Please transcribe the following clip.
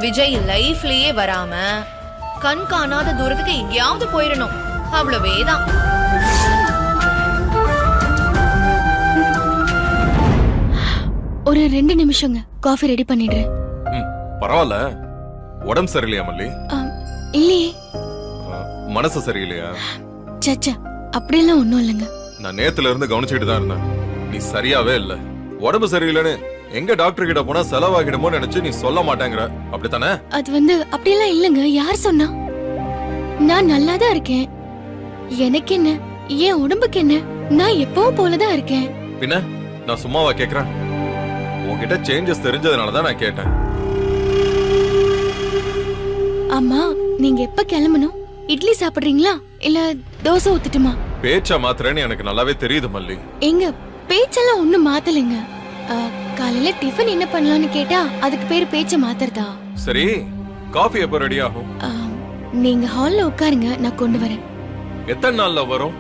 விஜய் லைஃப்லயே வராம கண் காணாத தூரத்துக்கு எங்கேயாவது போயிடணும், அவ்வளவேதான். ஒரு 2 நிமிஷங்க, காஃபி ரெடி பண்ணிடுறேன். பரவாயில்ல. உடம்பு சரியில்லையா மல்லி? இல்லையே. மனசு சரியில்லையா? சச்சா, அப்படியெல்லாம் ஒண்ணும் இல்லைங்க. நான் நேத்துல இருந்து கவனிச்சுட்டு தான் இருந்தேன். நீ சரியாவே இல்ல. உடம்பு சரியில்லைன்னு எங்க டாக்டர் கிட்ட போனா செலவாகிடுமோ நினைச்சு நீ சொல்ல மாட்டேங்கிற, அப்படித்தானே? அது அப்படியெல்லாம் இல்லைங்க. யார் சொன்னா? நான் நல்லாதான் இருக்கேன். எனக்கு என்ன, என் உடம்புக்கு என்ன, நான் எப்பவும் போலதான் இருக்கேன். பின்ன நான் சும்மாவா கேக்குறேன்? உன்கிட்ட சேஞ்சஸ் தெரிஞ்சதுனாலதான் நான் கேட்டேன். அம்மா, நீங்க எப்ப கிளம்பணும்? இட்லி சாப்பிடுறீங்களா இல்ல தோசை ஊத்துட்டுமா? பேச்சா மாத்திரன்னு எனக்கு நல்லாவே தெரியுது மல்லி. எங்க பேச்செல்லாம் ஒண்ணும் மாத்தலைங்க. காலையில டிஃபன் என்ன பண்ணலாம்னு கேட்டா அதுக்கு பேரு பேச்ச மாத்துறதா? சரி, காஃபி எப்ப ரெடி ஆகும்? நீங்க ஹால்ல உட்காருங்க, நான் கொண்டு வரேன். எத்தனை நாள்ல வரும்?